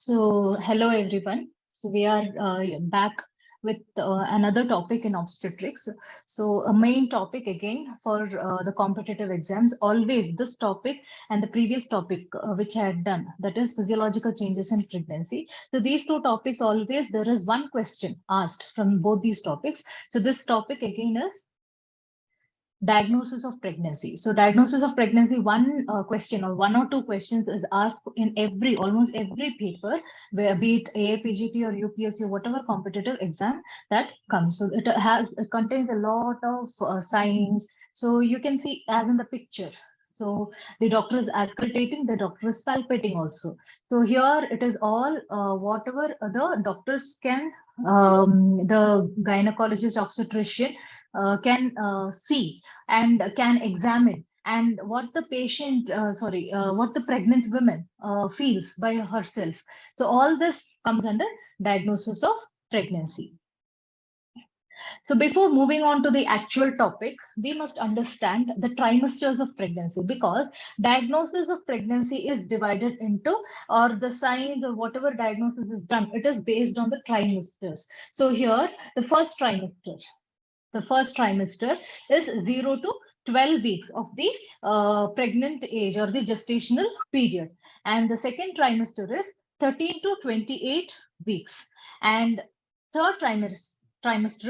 So, hello everyone. So, we are back with another topic in obstetrics. So, a main topic again for the competitive exams, always this topic and the previous topic which I had done, that is physiological changes in pregnancy. So, these two topics always there is one question asked from both these topics. So, this topic again is diagnosis of pregnancy. So diagnosis of pregnancy, one question or one or two questions is asked in almost every paper, where be it Aiapget or UPSC or whatever competitive exam that comes. So it contains a lot of signs. So you can see as in the picture. So the doctor is auscultating, the doctor is palpating also. So here it is all whatever the doctors can, the gynecologist, obstetrician can see and can examine, and what the patient, what the pregnant woman feels by herself. So all this comes under diagnosis of pregnancy. So before moving on to the actual topic, we must understand the trimesters of pregnancy, because diagnosis of pregnancy is divided into, or the signs or whatever diagnosis is done, it is based on the trimesters. So here, the first trimester is 0 to 12 weeks of the pregnant age or the gestational period. And the second trimester is 13 to 28 weeks. And third trimester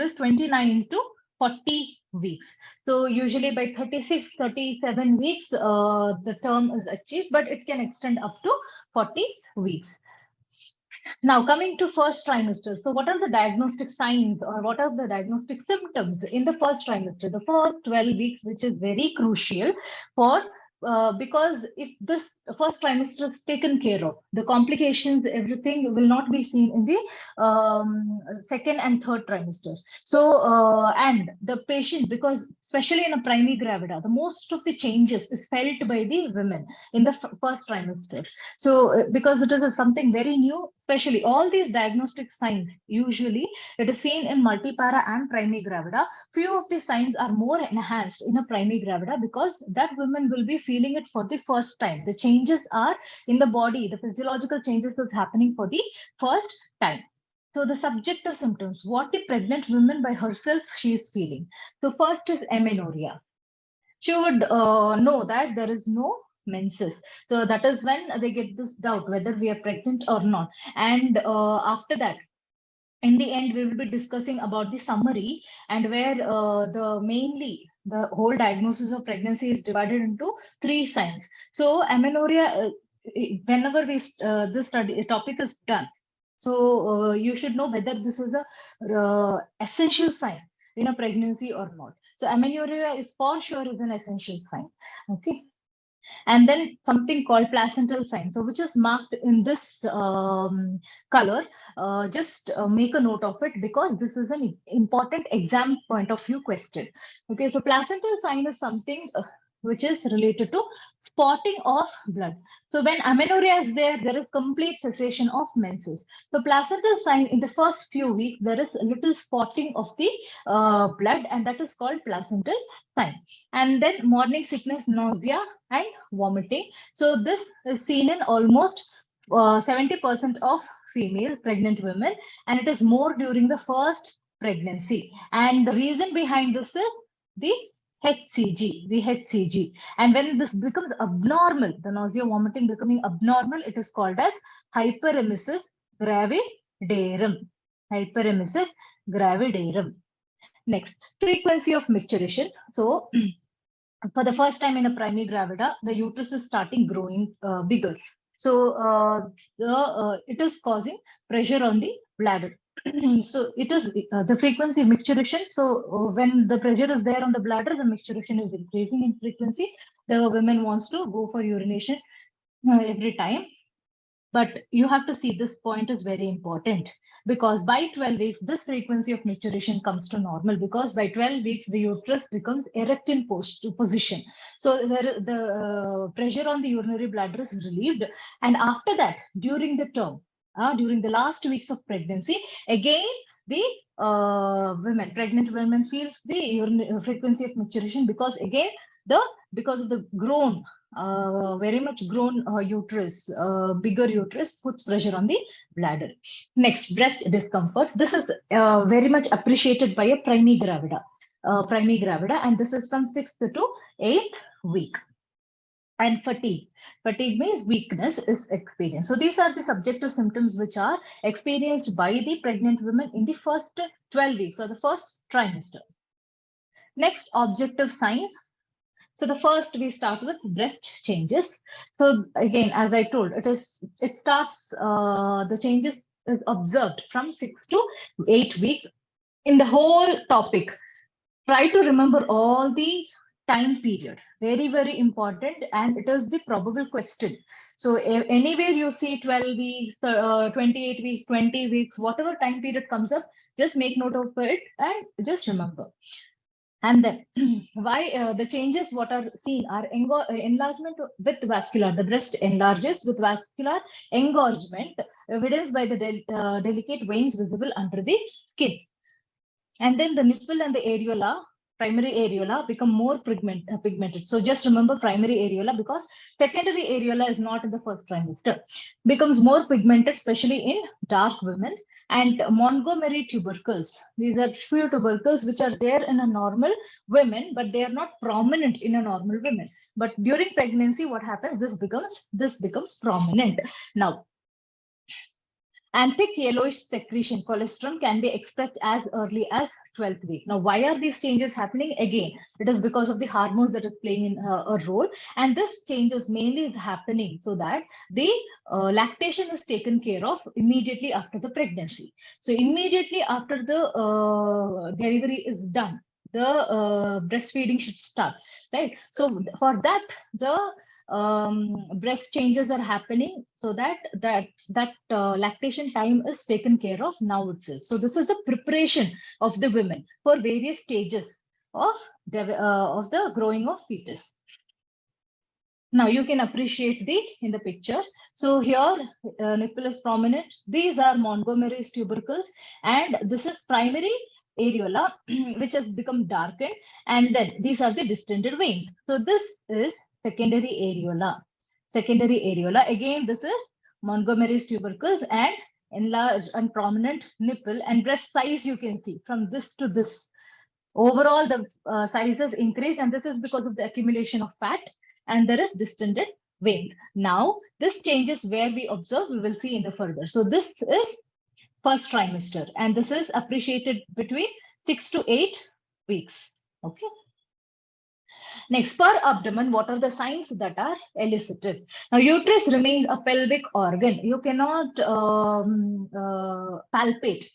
is 29 to 40 weeks. So usually by 36, 37 weeks, the term is achieved, but it can extend up to 40 weeks. Now, coming to first trimester. So what are the diagnostic signs or what are the diagnostic symptoms in the first trimester, the first 12 weeks, which is very crucial for because if this first trimester is taken care of, the complications, everything will not be seen in the second and third trimester. So, and the patient, because especially in a primary gravida, the most of the changes is felt by the women in the first trimester. So, because it is something very new, especially all these diagnostic signs, usually it is seen in multipara and primary gravida. Few of the signs are more enhanced in a primary gravida because that woman will be feeling it for the first time. The changes are in the body, the physiological changes is happening for the first time. So the subjective symptoms, what the pregnant woman by herself she is feeling. So first is amenorrhea. She would know that there is no menses. So that is when they get this doubt whether we are pregnant or not. And after that, in the end, we will be discussing about the summary, and where the whole diagnosis of pregnancy is divided into 3 signs. So amenorrhea, whenever this topic is done, so you should know whether this is a essential sign in a pregnancy or not. So amenorrhea is for sure is an essential sign. Okay. And then something called placental sign, so which is marked in this color. Just make a note of it, because this is an important exam point of view question. Okay, so placental sign is something which is related to spotting of blood. So when amenorrhea is there, there is complete cessation of menses. So placental sign, in the first few weeks, there is a little spotting of the blood, and that is called placental sign. And then morning sickness, nausea, and vomiting. So this is seen in almost 70% of females, pregnant women, and it is more during the first pregnancy. And the reason behind this is the HCG. And when this becomes abnormal, the nausea, vomiting becoming abnormal, it is called as hyperemesis gravidarum. Hyperemesis gravidarum. Next, frequency of micturition. So, for the first time in a primary gravida, the uterus is starting growing bigger. So, it is causing pressure on the bladder. So it is the frequency of micturition. So when the pressure is there on the bladder, the micturition is increasing in frequency. The woman wants to go for urination every time. But you have to see, this point is very important, because by 12 weeks, this frequency of micturition comes to normal, because by 12 weeks, the uterus becomes erect in position. So the pressure on the urinary bladder is relieved. And after that, during the term, during the last weeks of pregnancy, again, the pregnant women feels the frequency of micturition, because again, because of the grown very much grown uterus, bigger uterus puts pressure on the bladder. Next, breast discomfort. This is very much appreciated by a primigravida, and this is from 6th to 8th week. And fatigue. Fatigue means weakness is experienced. So these are the subjective symptoms which are experienced by the pregnant women in the first 12 weeks or the first trimester. Next, objective signs. So the first we start with breast changes. So again, as I told, the changes is observed from 6 to 8 week. In the whole topic, try to remember all the time period. Very, very important. And it is the probable question. So anywhere you see 12 weeks, 28 weeks, 20 weeks, whatever time period comes up, just make note of it and just remember. And then why the changes what are seen are enlargement with vascular. The breast enlarges with vascular engorgement, evidenced by the delicate veins visible under the skin. And then the nipple and the areola, primary areola, become more pigmented. So just remember primary areola, because secondary areola is not in the first trimester. Becomes more pigmented, especially in dark women. And Montgomery tubercles. These are few tubercles which are there in a normal women, but they are not prominent in a normal women. But during pregnancy, what happens? This becomes prominent. Now, and thick yellowish secretion, colostrum, can be expressed as early as 12th week. Now, why are these changes happening? Again, it is because of the hormones that is playing in a role. And this change is mainly happening so that the lactation is taken care of immediately after the pregnancy. So immediately after the delivery is done, the breastfeeding should start, right? So for that, the breast changes are happening so that lactation time is taken care of now itself. So this is the preparation of the women for various stages of the growing of fetus. Now you can appreciate in the picture. So here nipple is prominent. These are Montgomery's tubercles, and this is primary areola, which has become darkened, and then these are the distended veins. So this is secondary areola. Secondary areola. Again, this is Montgomery's tubercles and enlarged and prominent nipple, and breast size you can see from this to this. Overall, the sizes increase, and this is because of the accumulation of fat, and there is distended vein. Now, this changes where we observe, we will see in the further. So this is first trimester, and this is appreciated between 6 to 8 weeks. Okay. Next, per abdomen, what are the signs that are elicited? Now, uterus remains a pelvic organ. You cannot palpate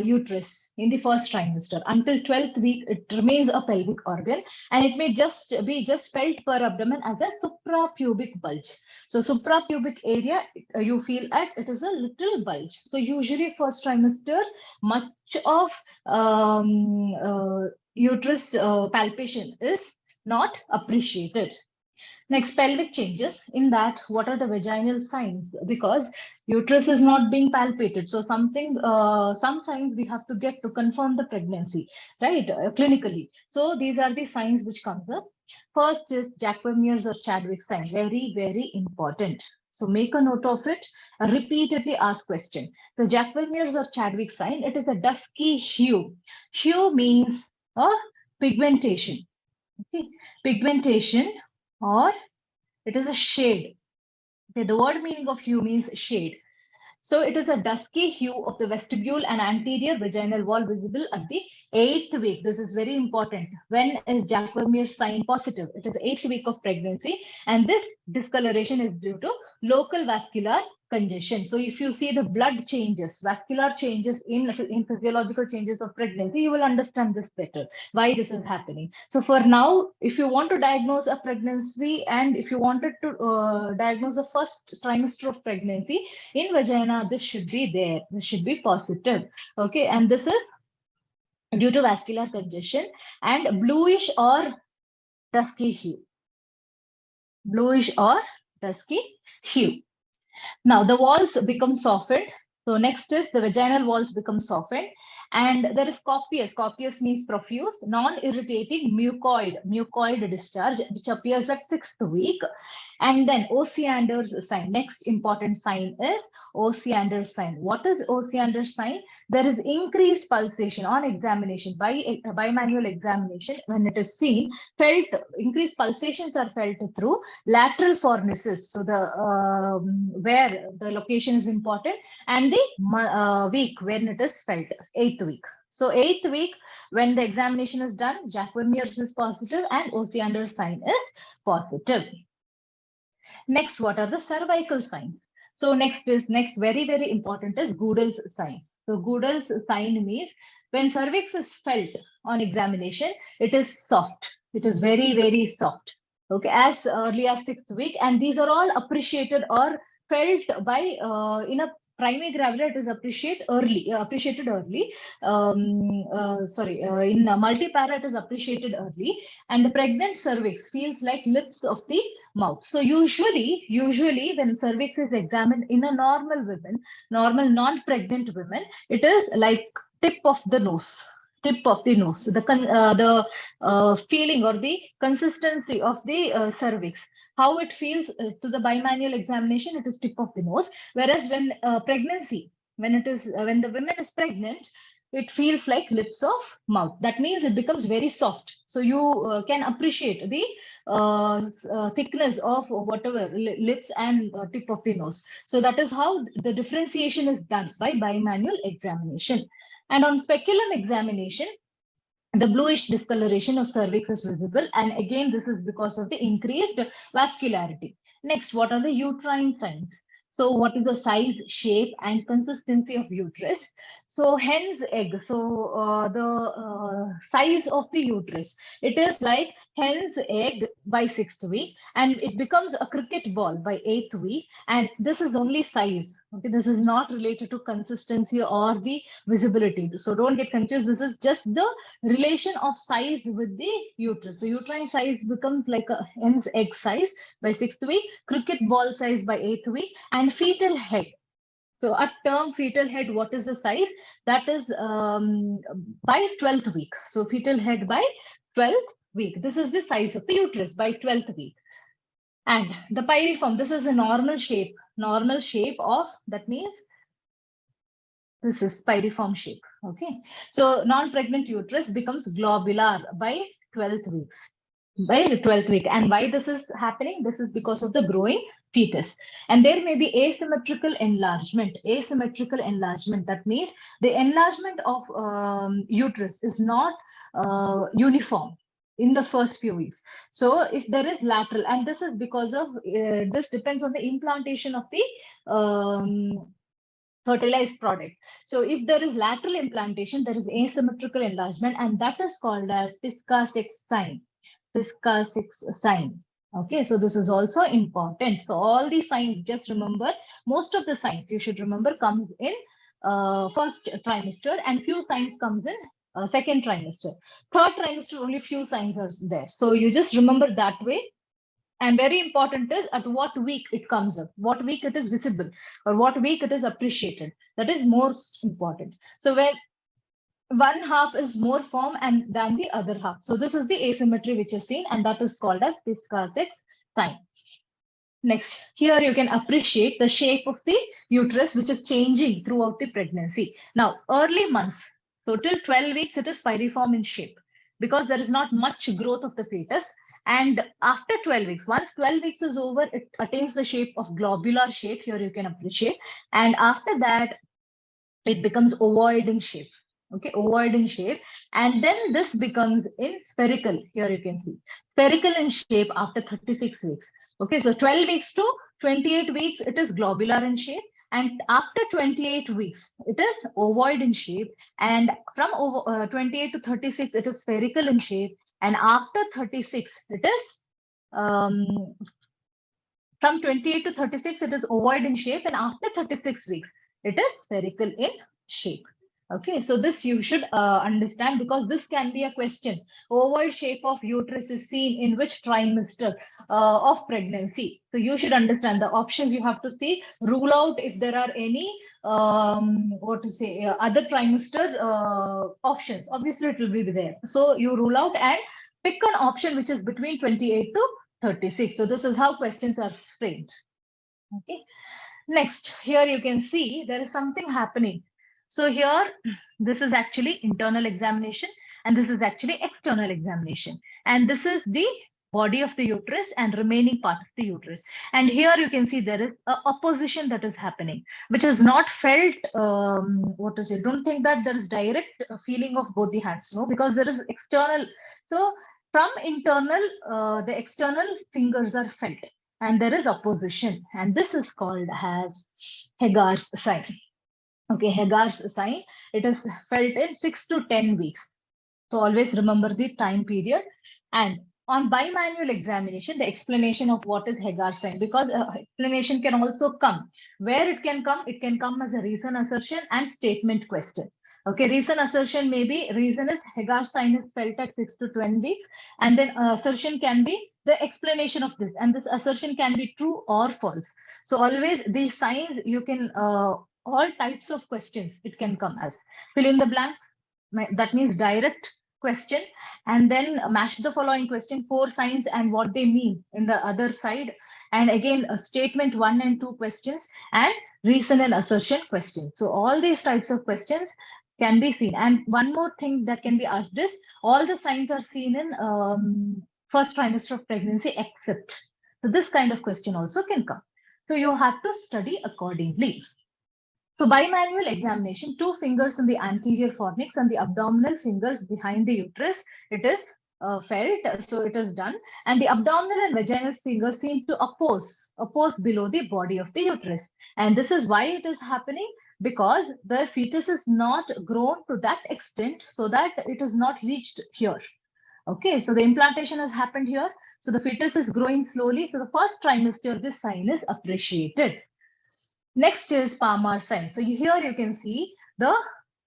uterus in the first trimester. Until 12th week, it remains a pelvic organ, and it may just be felt per abdomen as a suprapubic bulge. So suprapubic area, you feel it is a little bulge. So usually first trimester, much of uterus palpation is not appreciated. Next, pelvic changes. In that, what are the vaginal signs? Because uterus is not being palpated, so some signs we have to get to confirm the pregnancy, right? Clinically. So these are the signs which comes up. First is Jacquemin's or Chadwick's sign. Very, very important. So make a note of it. A repeatedly asked question. So Jacquemin's or Chadwick's sign. It is a dusky hue. Hue means a pigmentation. Okay, pigmentation, or it is a shade. Okay, the word meaning of hue means shade. So it is a dusky hue of the vestibule and anterior vaginal wall visible at the 8th week. This is very important. When is Jacquemin's sign positive? It is the 8th week of pregnancy, and this discoloration is due to local vascular congestion. So if you see the blood changes, vascular changes in physiological changes of pregnancy, you will understand this better, why this is happening. So for now, if you want to diagnose a pregnancy, and if you wanted to diagnose the first trimester of pregnancy in vagina, this should be there. This should be positive. Okay, and this is due to vascular congestion and bluish or dusky hue. Bluish or dusky hue. Now the walls become softened. So next is the vaginal walls become softened, And there is copious. Copious means profuse, non-irritating mucoid discharge, which appears at 6th week. And then Osiander's sign. Next important sign is Osiander's sign. What is Osiander's sign? There is increased pulsation on examination by manual examination. When it is seen, felt increased pulsations are felt through lateral fornices. So the where the location is important, and the week when it is felt, 8th week. So 8th week, when the examination is done, Jacqueminier's is positive and Osiander's sign is positive. Next, what are the cervical signs? So next very, very important is Goodell's sign. So Goodell's sign means when cervix is felt on examination, it is soft. It is very, very soft. Okay, as early as 6th week, and these are all appreciated or felt by in a primary gravida. It is appreciated early. In multipara it is appreciated early, and the pregnant cervix feels like lips of the mouth. So usually when cervix is examined in a normal non-pregnant women, it is like tip of the nose. The feeling or the consistency of the cervix, how it feels to the bimanual examination, it is tip of the nose. Whereas when pregnancy, when the woman is pregnant, it feels like lips of mouth. That means it becomes very soft. So you can appreciate the thickness of whatever lips and tip of the nose. So that is how the differentiation is done by bimanual examination. And on speculum examination, the bluish discoloration of cervix is visible. And again, this is because of the increased vascularity. Next, what are the uterine signs? So what is the size, shape, and consistency of uterus? So hen's egg. So the size of the uterus, it is like hen's egg by 6th week, and it becomes a cricket ball by 8th week. And this is only size. Okay, this is not related to consistency or the visibility. So don't get confused. This is just the relation of size with the uterus. So uterine size becomes like a hen's egg size by 6th week, cricket ball size by 8th week, and fetal head. So at term fetal head, what is the size? That is by 12th week. So fetal head by 12th week. This is the size of the uterus by 12th week. And the pyriform, this is a normal shape of, that means this is pyriform shape. Okay, so non-pregnant uterus becomes globular by 12th weeks. By the 12th week. And why this is happening? This is because of the growing fetus. And there may be asymmetrical enlargement. That means the enlargement of uterus is not uniform in the first few weeks. So if there is lateral, and this is because of this depends on the implantation of the fertilized product. So if there is lateral implantation, there is asymmetrical enlargement, and that is called as Pisca-6 sign. Pisca-6 sign. Okay, so this is also important. So all these signs, just remember, most of the signs you should remember comes in first trimester, and few signs comes in second trimester. Third trimester, only few signs are there. So you just remember that way. And very important is at what week it comes up, what week it is visible, or what week it is appreciated. That is most important. So when one half is more firm than the other half. So this is the asymmetry which is seen, and that is called as Pisca-6 sign. Next, here you can appreciate the shape of the uterus, which is changing throughout the pregnancy. Now, early months, so till 12 weeks, it is pyriform in shape because there is not much growth of the fetus. And after 12 weeks, once 12 weeks is over, it attains the shape of globular shape. Here you can appreciate. And after that, it becomes ovoid in shape. Okay, ovoid in shape. And then this becomes in spherical. Here you can see spherical in shape after 36 weeks. Okay, so 12 weeks to 28 weeks, it is globular in shape. And after 28 weeks, it is ovoid in shape. And from 28 to 36, it is spherical in shape. And after 36, it is from 28 to 36, it is ovoid in shape. And after 36 weeks, it is spherical in shape. Okay, so this you should understand, because this can be a question. Oval shape of uterus is seen in which trimester of pregnancy? So you should understand the options you have to see. Rule out if there are any other trimester options. Obviously, it will be there. So you rule out and pick an option which is between 28 to 36. So this is how questions are framed. Okay. Next, here you can see there is something happening. So here, this is actually internal examination, and this is actually external examination. And this is the body of the uterus and remaining part of the uterus. And here you can see there is a opposition that is happening, which is not felt, don't think that there is direct feeling of both the hands, no, because there is external. So from internal, the external fingers are felt, and there is opposition, and this is called as Hagar's sign. Okay, Hagar's sign, it is felt in 6 to 10 weeks. So always remember the time period. And on bimanual examination, the explanation of what is Hagar's sign, because explanation can also come. Where it can come as a reason assertion and statement question. Okay, reason assertion may be, reason is Hagar's sign is felt at 6 to 10 weeks, and then assertion can be the explanation of this, and this assertion can be true or false. So always these signs you can, all types of questions it can come as. Fill in the blanks, that means direct question, and then match the following question, 4 signs and what they mean in the other side, and again a statement 1 and 2 questions, and reason and assertion questions. So all these types of questions can be seen. And one more thing that can be asked is, all the signs are seen in first trimester of pregnancy except. So this kind of question also can come. So you have to study accordingly. So bimanual examination, 2 fingers in the anterior fornix and the abdominal fingers behind the uterus, it is felt, so it is done. And the abdominal and vaginal fingers seem to oppose below the body of the uterus. And this is why it is happening, because the fetus is not grown to that extent so that it is not reached here. Okay, so the implantation has happened here. So the fetus is growing slowly. So the first trimester, this sign is appreciated. Next is Palmer's sign. So here you can see the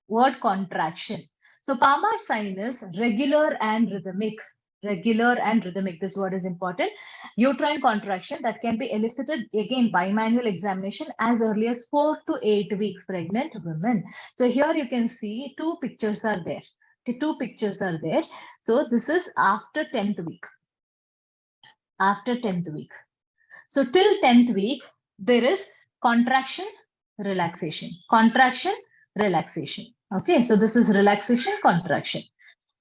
word contraction. So Palmer's sign is regular and rhythmic. Regular and rhythmic, this word is important. Uterine contraction that can be elicited again by manual examination as early as 4 to 8 weeks pregnant women. So here you can see 2 pictures are there. Okay, 2 pictures are there. So this is after 10th week. After 10th week. So till 10th week, there is contraction, relaxation, contraction, relaxation. Okay, so this is relaxation, contraction.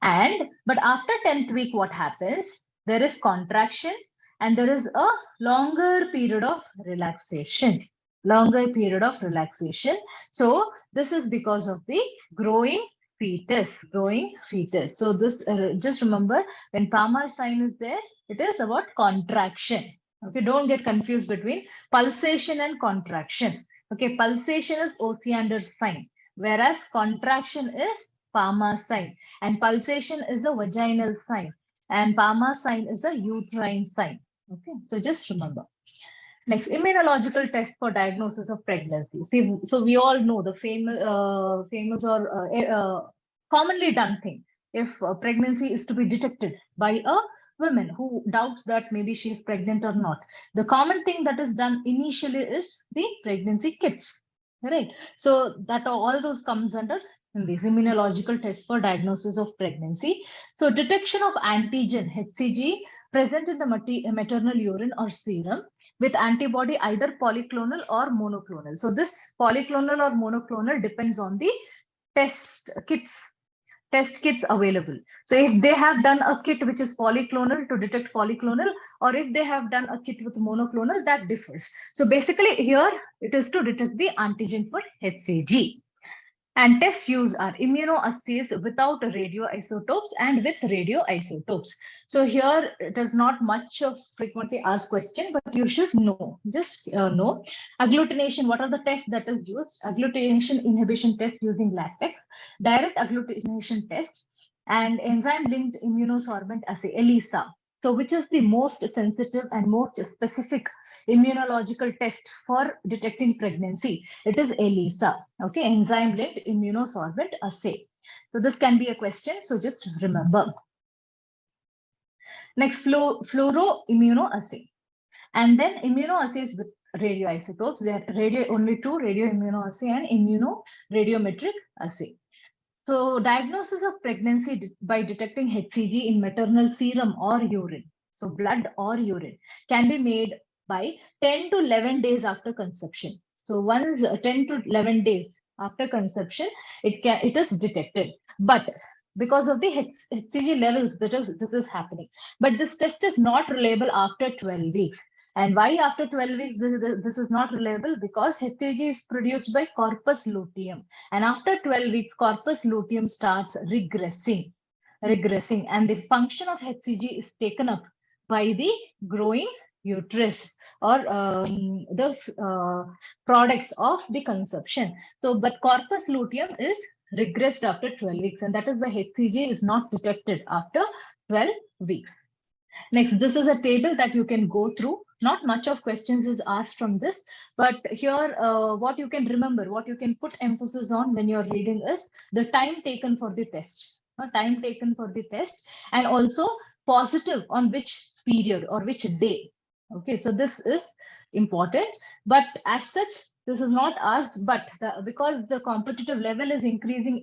But after 10th week, what happens? There is contraction and there is a longer period of relaxation. Longer period of relaxation. So this is because of the growing fetus, growing fetus. So this, just remember, when Palmer's sign is there, it is about contraction. Okay, don't get confused between pulsation and contraction. Okay, pulsation is Osiander's sign, whereas contraction is Palmer's sign, and pulsation is a vaginal sign, and Palmer's sign is a uterine sign. Okay, so just remember. Next, immunological test for diagnosis of pregnancy. See, so we all know the famous or commonly done thing. If pregnancy is to be detected by a woman who doubts that maybe she is pregnant or not, the common thing that is done initially is the pregnancy kits, right? So that all those comes under this immunological test for diagnosis of pregnancy. So detection of antigen HCG present in the maternal urine or serum with antibody either polyclonal or monoclonal. So this polyclonal or monoclonal depends on the test kits available. So if they have done a kit which is polyclonal to detect polyclonal, or if they have done a kit with monoclonal, that differs. So basically here it is to detect the antigen for HCG. And tests used are immunoassays without radioisotopes and with radioisotopes. So here it is not much of frequently asked question, but you should know, just know. Agglutination, what are the tests that is used? Agglutination inhibition test using latex, direct agglutination test, and enzyme-linked immunosorbent assay, ELISA. So which is the most sensitive and most specific immunological test for detecting pregnancy? It is ELISA, okay, enzyme-linked immunosorbent assay. So this can be a question, so just remember. Next, fluoroimmunoassay. And then immunoassays with radioisotopes. There are only two, radioimmunoassay and immunoradiometric assay. So diagnosis of pregnancy by detecting HCG in maternal serum or urine, so blood or urine, can be made by 10 to 11 days after conception. So once 10 to 11 days after conception, it is detected. But because of the HCG levels, this is happening. But this test is not reliable after 12 weeks. And why after 12 weeks this is not reliable? Because HCG is produced by corpus luteum. And after 12 weeks, corpus luteum starts regressing, and the function of HCG is taken up by the growing uterus or the products of the conception. So, but corpus luteum is regressed after 12 weeks, and that is why HCG is not detected after 12 weeks. Next, this is a table that you can go through. Not much of questions is asked from this, but here what you can remember, what you can put emphasis on when you're reading is the time taken for the test. Time taken for the test, and also positive on which period or which day. Okay, so this is important, but as such, this is not asked, but because the competitive level is increasing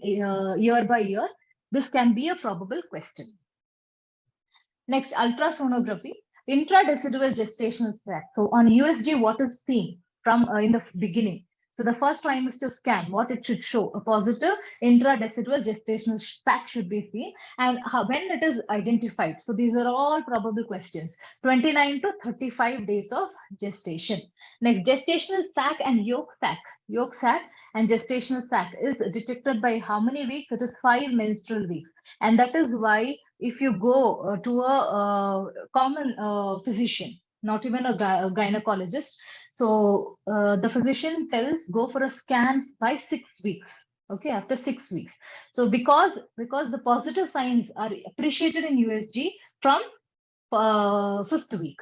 year by year, this can be a probable question. Next, ultrasonography, intradecidual gestational sac. So on USG, what is seen from in the beginning? So the first trimester scan, what it should show, a positive intradecidual gestational sac should be seen, and when it is identified. So these are all probable questions. 29 to 35 days of gestation. Next, gestational sac and yolk sac. Yolk sac and gestational sac is detected by how many weeks? It is 5 menstrual weeks, and that is why if you go to a common physician, not even a gynecologist, so the physician tells go for a scan by 6 weeks. Okay, after 6 weeks. So because the positive signs are appreciated in USG from 5th week.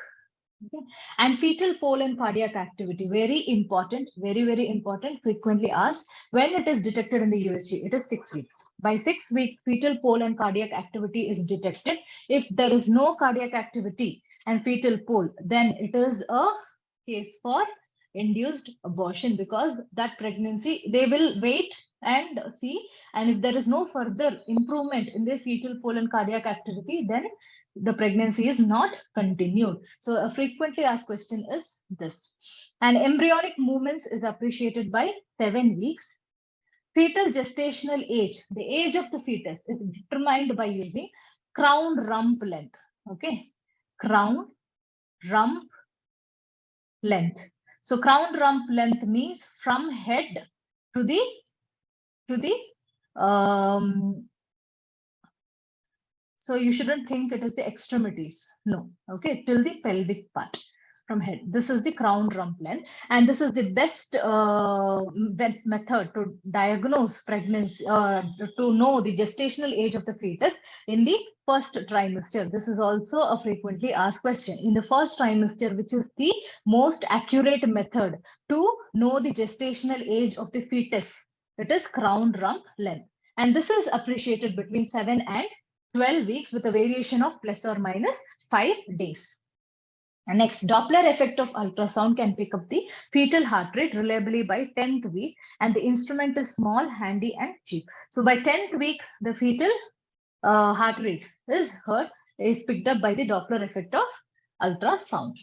Okay. And fetal pole and cardiac activity, very important, very important, frequently asked. When it is detected in the USG, it is 6 weeks. By 6 weeks, fetal pole and cardiac activity is detected. If there is no cardiac activity and fetal pole, then it is a case for induced abortion, because that pregnancy, they will wait and see, and if there is no further improvement in the fetal pole and cardiac activity, then the pregnancy is not continued. So a frequently asked question is this. And embryonic movements is appreciated by 7 weeks. Fetal gestational age, the age of the fetus, is determined by using crown rump length. Okay, crown rump length. So crown rump length means from head to the so you shouldn't think it is the extremities. No. Okay, till the pelvic part from head. This is the crown rump length, and this is the best method to diagnose pregnancy or to know the gestational age of the fetus in the first trimester. This is also a frequently asked question. In the first trimester, which is the most accurate method to know the gestational age of the fetus, it is crown rump length. And this is appreciated between 7 and 12 weeks with a variation of plus or minus 5 days. And next, Doppler effect of ultrasound can pick up the fetal heart rate reliably by 10th week, and the instrument is small, handy, and cheap. So by 10th week, the fetal heart rate is picked up by the Doppler effect of ultrasound.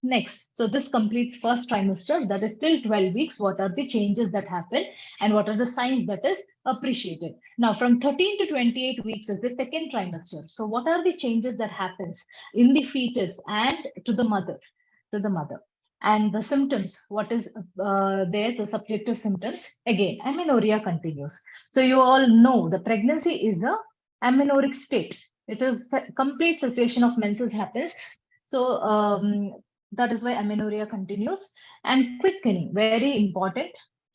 Next, so this completes first trimester, that is still 12 weeks. What are the changes that happen and what are the signs that is appreciated? Now from 13 to 28 weeks is the second trimester. So what are the changes that happens in the fetus and to the mother? And the symptoms, what is there, the subjective symptoms? Again, amenorrhea continues. So you all know the pregnancy is a amenorrheic state. It is complete cessation of menses happens. So that is why amenorrhea continues. And quickening, very important.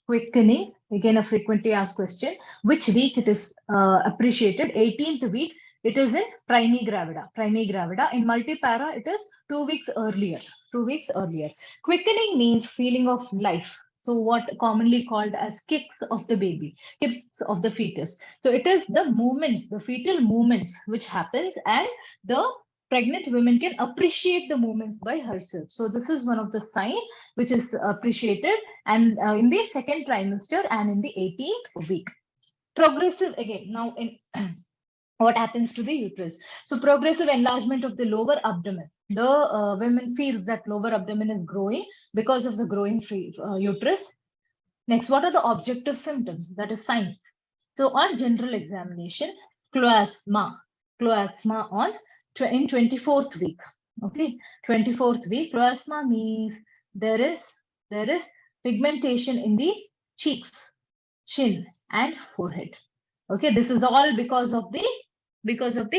Quickening, again a frequently asked question. Which week it is appreciated? 18th week. it is in primigravida. Primigravida. In multipara, it is 2 weeks earlier. 2 weeks earlier. Quickening means feeling of life. So what commonly called as kicks of the baby, kicks of the fetus. So it is the movements, the fetal movements which happens, and the pregnant women can appreciate the movements by herself. So this is one of the sign which is appreciated, and in the second trimester and in the 18th week. Progressive again. Now in what happens to the uterus? So progressive enlargement of the lower abdomen. The women feels that lower abdomen is growing because of the growing uterus. Next, what are the objective symptoms? That is sign. So on general examination, cloasma on in 24th week. Okay, 24th week. Cloasma means there is pigmentation in the cheeks, chin, and forehead. Okay, this is all because of the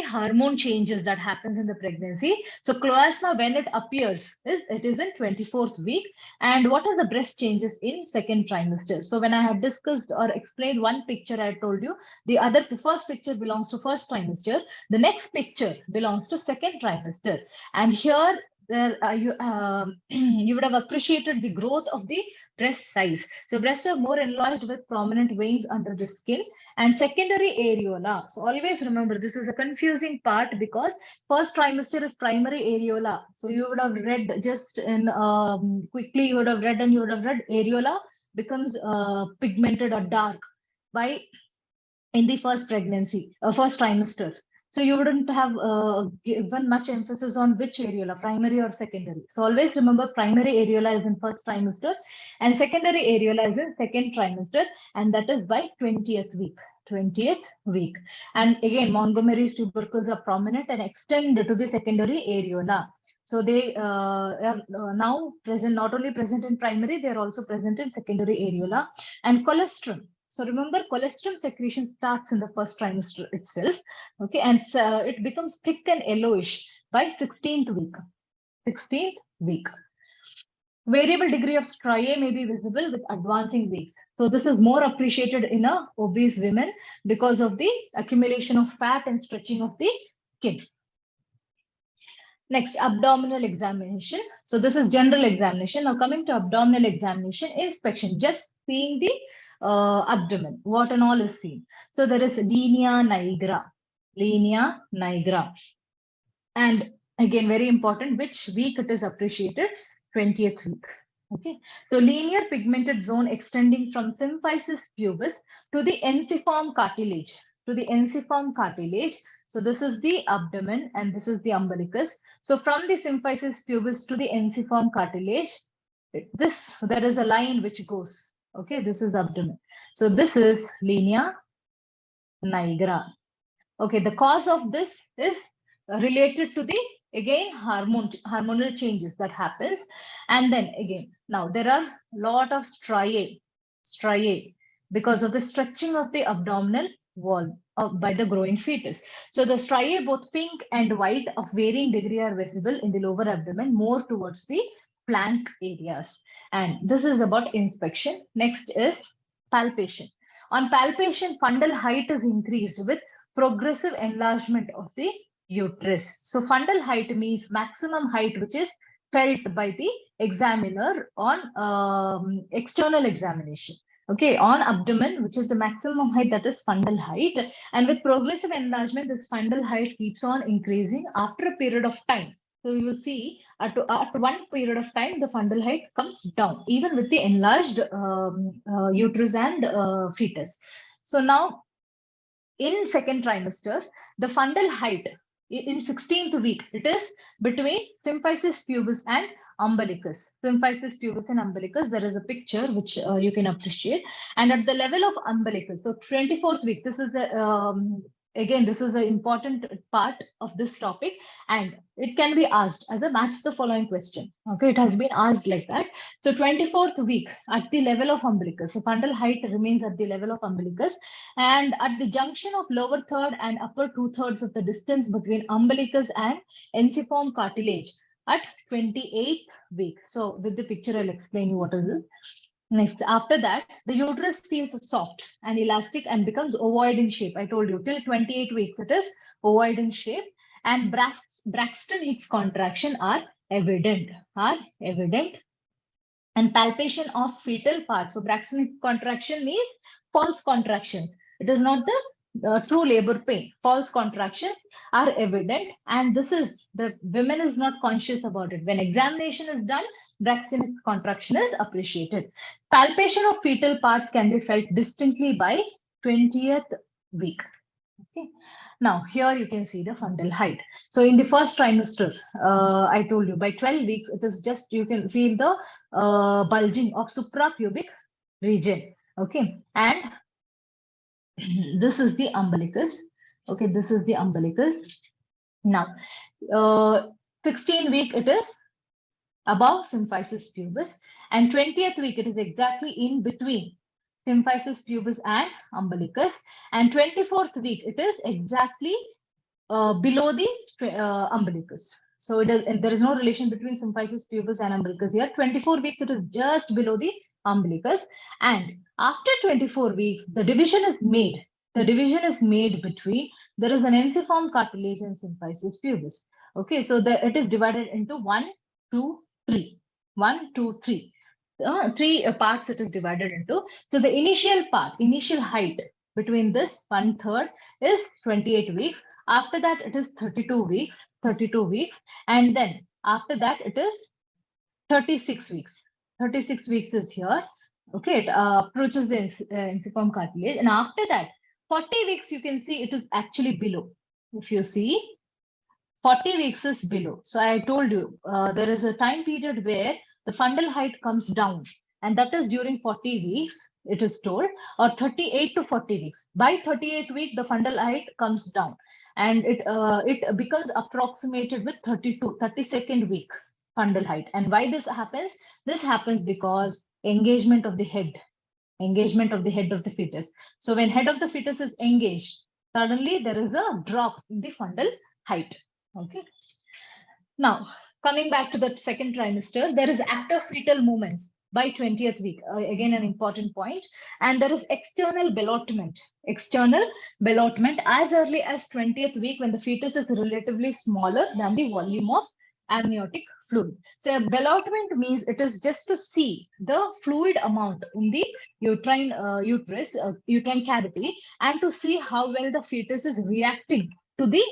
hormone changes that happens in the pregnancy. So cloasma, when it appears, it is in 24th week. And what are the breast changes in second trimester? So when I had discussed or explained one picture, I told you the first picture belongs to first trimester. The next picture belongs to second trimester. And here you would have appreciated the growth of the breast size. So breasts are more enlarged with prominent veins under the skin and secondary areola. So always remember, this is a confusing part because first trimester is primary areola. So you would have read just in quickly, you would have read areola becomes pigmented or dark by in the first pregnancy, first trimester. So you wouldn't have given much emphasis on which areola, primary or secondary. So always remember primary areola is in first trimester and secondary areola is in second trimester, and that is by 20th week. 20th week. And again, Montgomery's tubercles are prominent and extend to the secondary areola. So they are now present, not only present in primary, they are also present in secondary areola. And colostrum. So remember, colostrum secretion starts in the first trimester itself, okay, and it becomes thick and yellowish by 16th week. 16th week. Variable degree of striae may be visible with advancing weeks. So this is more appreciated in a obese women because of the accumulation of fat and stretching of the skin. Next, abdominal examination. So this is general examination. Now coming to abdominal examination, inspection, just seeing the abdomen, what and all is seen. So there is linea nigra. And again, very important, which week it is appreciated? 20th week. Okay, so linear pigmented zone extending from symphysis pubis to the ensiform cartilage. So this is the abdomen and this is the umbilicus. So from the symphysis pubis to the ensiform cartilage, there is a line which goes. Okay, this is abdomen. So this is linea nigra. Okay, the cause of this is related to the again hormonal changes that happens, and then again now there are a lot of striae because of the stretching of the abdominal wall by the growing fetus. So the striae, both pink and white of varying degree, are visible in the lower abdomen, more towards the flank areas. And this is about inspection. Next is palpation. On palpation, fundal height is increased with progressive enlargement of the uterus. So fundal height means maximum height which is felt by the examiner on external examination. Okay, on abdomen, which is the maximum height, that is fundal height. And with progressive enlargement, this fundal height keeps on increasing after a period of time. So you will see at one period of time, the fundal height comes down, even with the enlarged uterus and fetus. So now, in second trimester, the fundal height in 16th week, it is between symphysis pubis and umbilicus. Symphysis pubis and umbilicus, there is a picture which you can appreciate. And at the level of umbilicus, so 24th week, this is the again, this is an important part of this topic, and it can be asked as a match the following question. Okay, it has been asked like that. So 24th week at the level of umbilicus, so fundal height remains at the level of umbilicus, and at the junction of lower third and upper 2/3 of the distance between umbilicus and ensiform cartilage at 28th week. So with the picture, I'll explain you what is this. Next, after that, the uterus feels soft and elastic and becomes ovoid in shape. I told you till 28 weeks it is ovoid in shape, and Braxton Hicks contraction are evident. And palpation of fetal parts. So Braxton Hicks contraction means false contraction. It is not the true labor pain. False contractions are evident, and this is the women is not conscious about it. When examination is done, Braxton Hicks contraction is appreciated. Palpation of fetal parts can be felt distinctly by 20th week. Okay. Now here you can see the fundal height. So in the first trimester, I told you by 12 weeks, it is just you can feel the bulging of suprapubic region. Okay, and this is the umbilicus. Okay, this is the umbilicus. Now, 16 week it is above symphysis pubis, and 20th week it is exactly in between symphysis pubis and umbilicus, and 24th week it is exactly below the umbilicus. So it is, there is no relation between symphysis pubis and umbilicus here. 24 weeks it is just below the umbilicus, and after 24 weeks the division is made. The division is made between, there is an ensiform cartilage and symphysis pubis. Okay, so it is divided into 1, 2, 3. 1, 2, 3. Three parts it is divided into. So the initial part, initial height between this 1/3 is 28 weeks. After that, it is 32 weeks, and then after that, it is 36 weeks. 36 weeks is here. Okay, it approaches the ensiform cartilage, and after that, 40 weeks, you can see it is actually below. If you see, 40 weeks is below. So I told you there is a time period where the fundal height comes down, and that is during 40 weeks, it is told, or 38 to 40 weeks. By 38 week, the fundal height comes down, and it becomes approximated with 32nd week fundal height. And why this happens? This happens because engagement of the head of the fetus. So when head of the fetus is engaged, suddenly there is a drop in the fundal height. Okay. Now, coming back to the second trimester, there is active fetal movements by 20th week. Again, an important point. And there is external ballotment. External ballotment as early as 20th week when the fetus is relatively smaller than the volume of amniotic fluid. So ballotment means it is just to see the fluid amount in the uterine cavity, and to see how well the fetus is reacting to the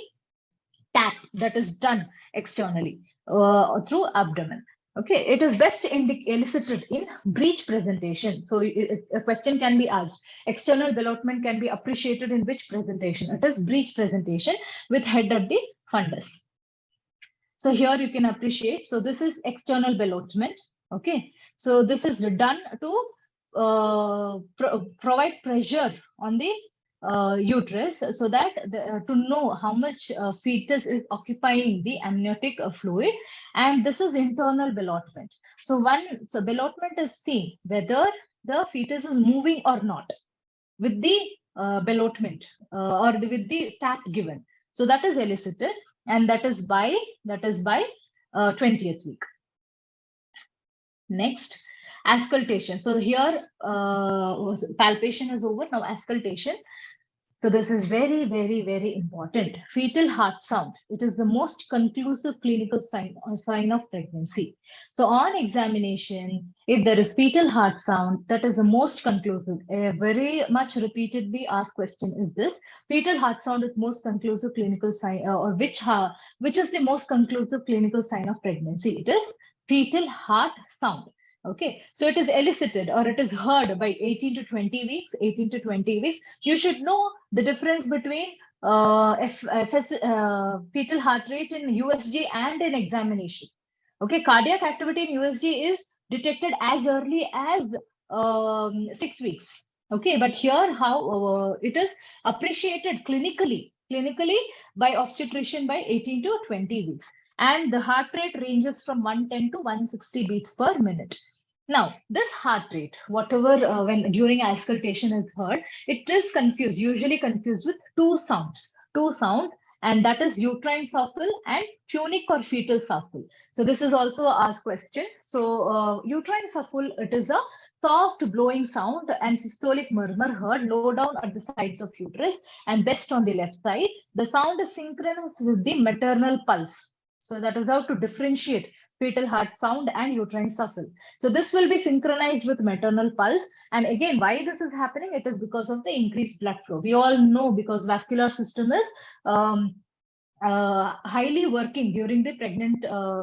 tap that is done externally through abdomen. Okay, it is best elicited in breech presentation. So a question can be asked. External ballotment can be appreciated in which presentation? It is breech presentation with head at the fundus. So here you can appreciate. So this is external ballotment. Okay, so this is done to provide pressure on the uterus, so that to know how much fetus is occupying the amniotic fluid, and this is internal ballotment. So ballotment is seen whether the fetus is moving or not with the ballotment or with the tap given. So that is elicited, and that is by 20th week. Next, auscultation. So here palpation is over. Now auscultation. So this is very, very, very important. Fetal heart sound. It is the most conclusive clinical sign of pregnancy. So on examination, if there is fetal heart sound, that is the most conclusive. A very much repeatedly asked question is this: fetal heart sound is most conclusive clinical sign, or which is the most conclusive clinical sign of pregnancy? It is fetal heart sound. Okay, so it is elicited or it is heard by 18 to 20 weeks. 18 to 20 weeks. You should know the difference between fetal heart rate in USG and in examination. Okay, cardiac activity in USG is detected as early as 6 weeks. Okay, but here how it is appreciated clinically by obstetrician by 18 to 20 weeks. And the heart rate ranges from 110 to 160 beats per minute. Now, this heart rate, whatever when during auscultation is heard, it is confused, usually confused with two sounds, and that is uterine souffle and tunic or fetal souffle. So this is also asked question. So uterine souffle, it is a soft blowing sound and systolic murmur heard low down at the sides of uterus and best on the left side. The sound is synchronous with the maternal pulse. So that is how to differentiate fetal heart sound and uterine shuffle. So this will be synchronized with maternal pulse. And again, why this is happening? It is because of the increased blood flow. We all know because vascular system is highly working during the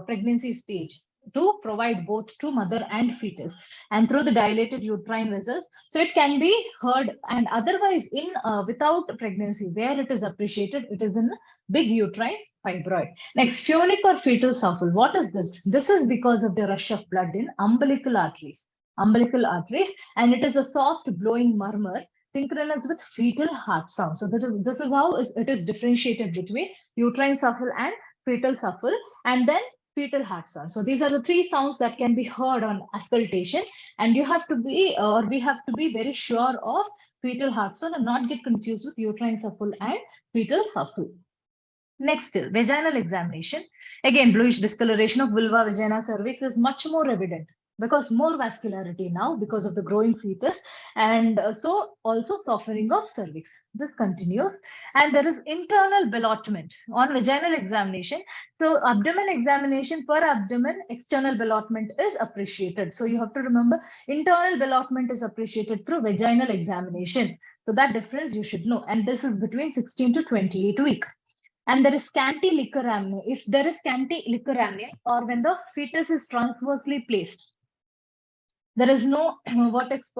pregnancy stage to provide both to mother and fetus and through the dilated uterine vessels. So it can be heard, and otherwise in without pregnancy, where it is appreciated, it is in big uterine fibroid. Next, phonic or fetal shuffle. What is this? This is because of the rush of blood in umbilical arteries. Umbilical arteries, and it is a soft blowing murmur synchronous with fetal heart sound. So this is how it is differentiated between uterine shuffle and fetal shuffle, and then fetal heart sound. So these are the three sounds that can be heard on auscultation, and you have to be, or we have to be very sure of fetal heart sound and not get confused with uterine shuffle and fetal shuffle. Next, vaginal examination. Again, bluish discoloration of vulva, vagina, cervix is much more evident because more vascularity now because of the growing fetus, and so also softening of cervix. This continues, and there is internal ballotment on vaginal examination. So abdomen examination per abdomen, external ballotment is appreciated. So you have to remember internal ballotment is appreciated through vaginal examination. So that difference you should know, and this is between 16 to 28 weeks. And there is scanty liquor amnia. If there is scanty liquor amnia, or when the fetus is transversely placed, there is no vortex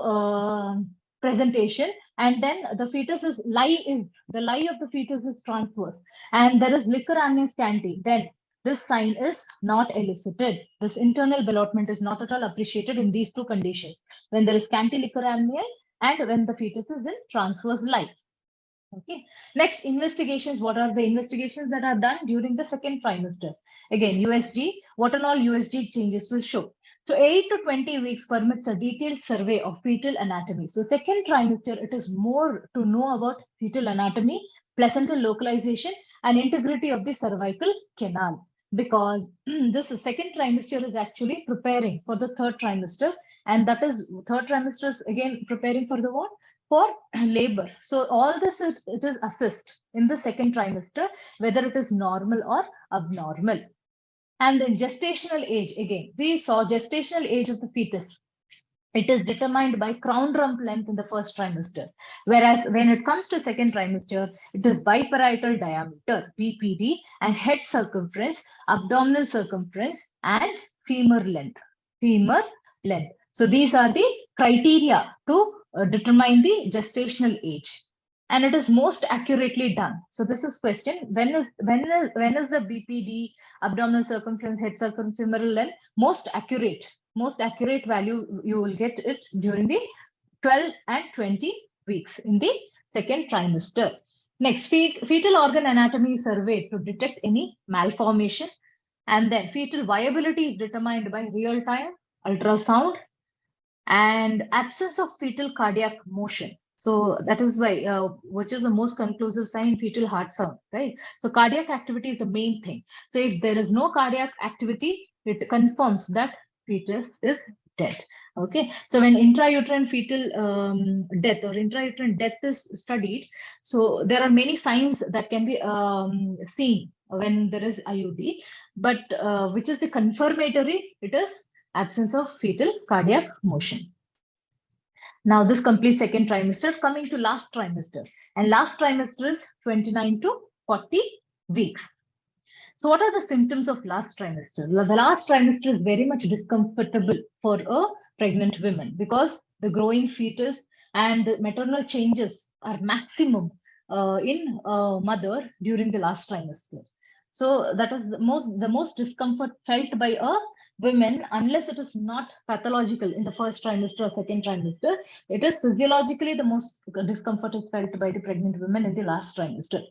presentation, and then the fetus is the lie of the fetus is transverse, and there is liquor amnia scanty, then this sign is not elicited. This internal ballotment is not at all appreciated in these two conditions, when there is scanty liquor amnia and when the fetus is in transverse lie. Okay. Next, investigations. What are the investigations that are done during the second trimester? Again, USG. What and all USG changes will show. So 8 to 20 weeks permits a detailed survey of fetal anatomy. So second trimester, it is more to know about fetal anatomy, placental localization, and integrity of the cervical canal. Because this second trimester is actually preparing for the third trimester, and that is third trimester is again preparing for the what? For labor. So all this it is assessed in the second trimester, whether it is normal or abnormal. And then gestational age, again, we saw gestational age of the fetus. It is determined by crown rump length in the first trimester. Whereas when it comes to second trimester, it is biparietal diameter, BPD, and head circumference, abdominal circumference, and femur length. Femur length. So these are the criteria to determine the gestational age, and it is most accurately done. So this is question: when is the BPD, abdominal circumference, head circumference, femoral length most accurate? Most accurate value you will get it during the 12 and 20 weeks in the second trimester. Next, fetal organ anatomy is surveyed to detect any malformation, and then fetal viability is determined by real-time ultrasound and absence of fetal cardiac motion. So that is why, which is the most conclusive sign, fetal heart sound, right? So cardiac activity is the main thing. So if there is no cardiac activity, it confirms that fetus is dead. Okay, so when intrauterine fetal death or intrauterine death is studied, so there are many signs that can be seen when there is IUD, but which is the confirmatory? It is absence of fetal cardiac motion. Now this completes second trimester. Coming to last trimester, and last trimester is 29 to 40 weeks. So what are the symptoms of last trimester? The last trimester is very much discomfortable for a pregnant woman because the growing fetus and the maternal changes are maximum in mother during the last trimester. So that is the most discomfort felt by a women, unless it is not pathological in the first trimester or second trimester. It is physiologically the most discomfort is felt by the pregnant women in the last trimester.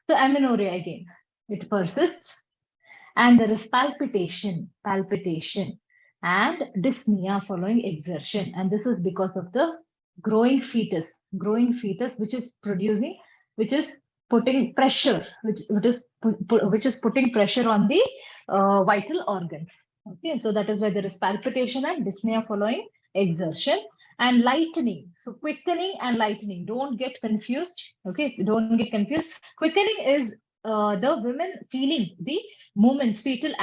So amenorrhea again, it persists, and there is palpitation, and dyspnea following exertion, and this is because of the growing fetus, which is putting pressure, which is putting pressure on the vital organs. Okay, so that is why there is palpitation and dyspnea following exertion. and lightening. So quickening and lightening, don't get confused. Okay, don't get confused. Quickening is the women feeling the movements, fetal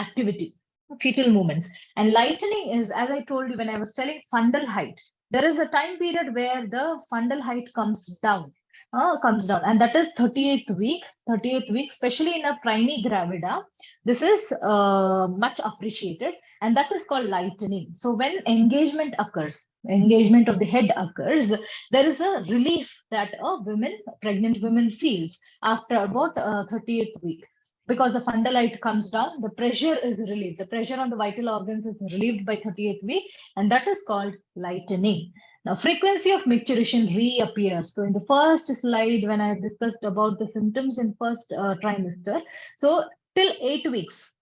movements. And lightening is, as I told you when I was telling fundal height, there is a time period where the fundal height comes down, and that is 38th week. 38th week, especially in a primigravida, this is much appreciated, and that is called lightening. So when engagement of the head occurs, there is a relief that pregnant women feels after about 38th week, because the fundal height comes down, the pressure is relieved. The pressure on the vital organs is relieved by 38th week, and that is called lightening. Now, frequency of micturition reappears. So in the first slide, when I discussed about the symptoms in first trimester, so till 8 weeks,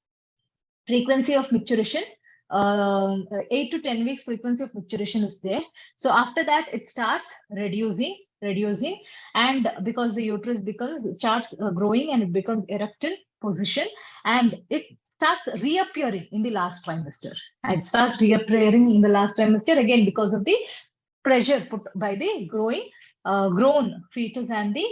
frequency of micturition, 8 to 10 weeks frequency of micturition is there. So after that, it starts reducing, and because the uterus starts growing and it becomes erectile position, and it starts reappearing in the last trimester. And it starts reappearing in the last trimester again because of the pressure put by the grown fetus and the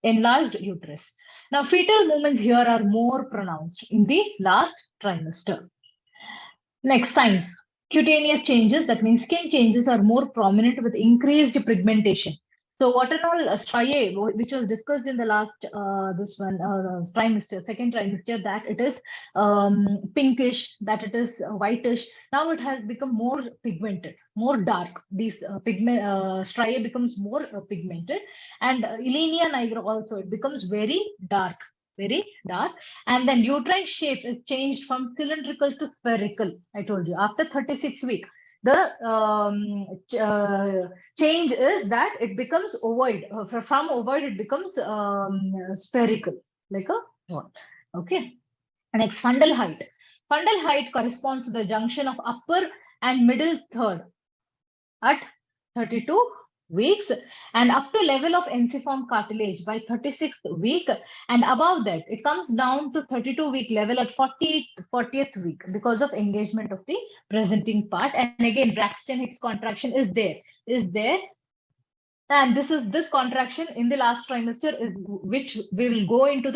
enlarged uterus. Now, fetal movements here are more pronounced in the last trimester. Next, signs. Cutaneous changes, that means skin changes, are more prominent with increased pigmentation. So what and all striae, which was discussed in the last trimester, second trimester, that it is pinkish, that it is whitish. Now it has become more pigmented, more dark. These striae becomes more pigmented, and Ilenia nigra also, it becomes very dark. And then uterine shape is changed from cylindrical to spherical. I told you after 36 weeks, the change is that it becomes ovoid. From ovoid, it becomes spherical, like a one. Okay. Next, fundal height. Fundal height corresponds to the junction of upper and middle third at 32 weeks, and up to level of ensiform cartilage by 36th week, and above that it comes down to 32 week level at 40th week because of engagement of the presenting part. And again, Braxton Hicks contraction is there, and this contraction in the last trimester is which we will go into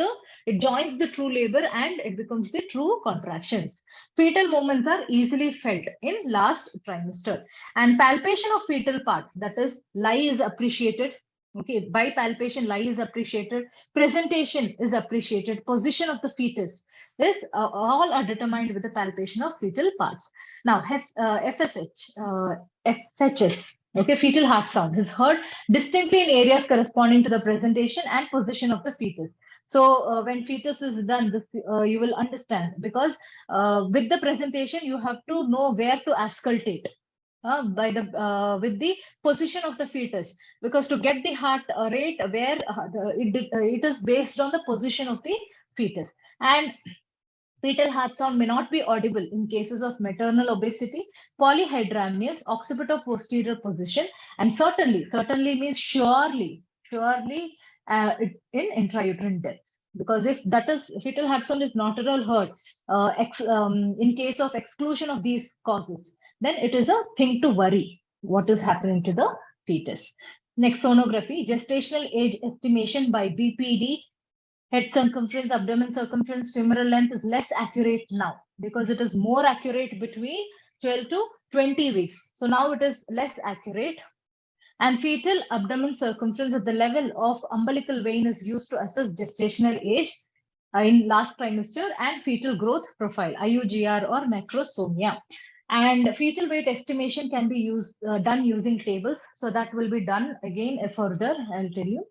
it joins the true labor and it becomes the true contractions. Fetal movements are easily felt in last trimester, and palpation of fetal parts, that is lie, is appreciated. Okay, by palpation, lie is appreciated, presentation is appreciated, position of the fetus is all are determined with the palpation of fetal parts. Now, FSH, FHS, okay, fetal heart sound is heard distinctly in areas corresponding to the presentation and position of the fetus. So when fetus is done, this you will understand, because with the presentation you have to know where to auscultate with the position of the fetus, because to get the heart rate where it is based on the position of the fetus. And fetal heart sound may not be audible in cases of maternal obesity, polyhydramnios, occipito-posterior position, and certainly means surely in intrauterine deaths. Because if that is fetal heart sound is not at all heard in case of exclusion of these causes, then it is a thing to worry what is happening to the fetus. Next, sonography, gestational age estimation by BPD. Head circumference, abdomen circumference, femoral length is less accurate now because it is more accurate between 12 to 20 weeks. So now it is less accurate. And fetal abdomen circumference at the level of umbilical vein is used to assess gestational age in last trimester, and fetal growth profile, IUGR or macrosomia. And fetal weight estimation can be done using tables. So that will be done again further, I'll tell you.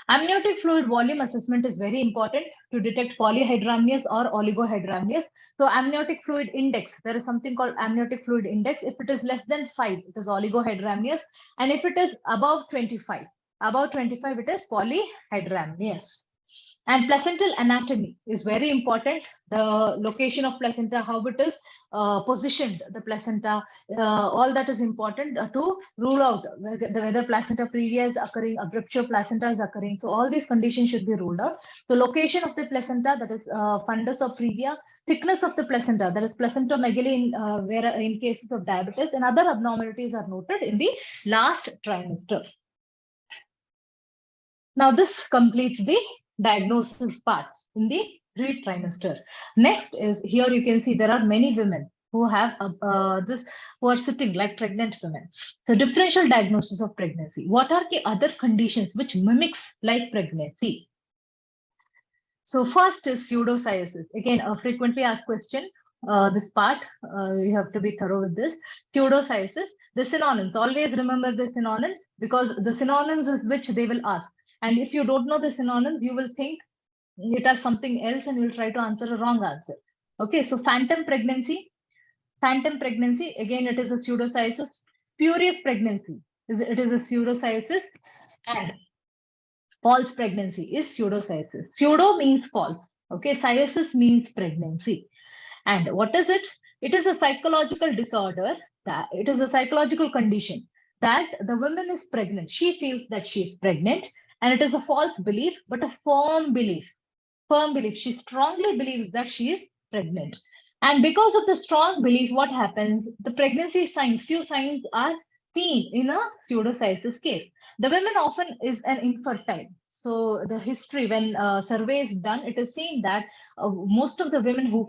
Amniotic fluid volume assessment is very important to detect polyhydramnios or oligohydramnios. So amniotic fluid index, there is something called amniotic fluid index. If it is less than 5, it is oligohydramnios. And if it is above 25, it is polyhydramnios. And placental anatomy is very important. The location of placenta, how it is positioned, the placenta, all that is important to rule out whether placenta previa is occurring, abruptio placenta is occurring. So all these conditions should be ruled out. So location of the placenta, that is fundus or previa, thickness of the placenta, that is placentomegaly where in cases of diabetes, and other abnormalities are noted in the last trimester. Now this completes the diagnosis part in the pre-trimester. Next is, here you can see there are many women who have this, who are sitting like pregnant women. So differential diagnosis of pregnancy. What are the other conditions which mimics like pregnancy? So first is pseudocyesis. Again, a frequently asked question. This part, you have to be thorough with this. Pseudocyesis, the synonyms. Always remember the synonyms, because the synonyms is which they will ask. And if you don't know the synonyms, you will think it has something else and you'll try to answer a wrong answer. Okay, so phantom pregnancy. Phantom pregnancy, again, it is a pseudocyesis. Spurious pregnancy, it is a pseudocyesis. And false pregnancy is pseudocyesis. Pseudo means false. Okay, cyesis means pregnancy. And what is it? It is a psychological disorder, that it is a psychological condition that the woman is pregnant. She feels that she is pregnant, and it is a false belief, but a firm belief. Firm belief. She strongly believes that she is pregnant. And because of the strong belief, what happens? The pregnancy signs, few signs are seen in a pseudocyesis case. The woman often is an infertile. So the history, when survey is done, it is seen that most of the women who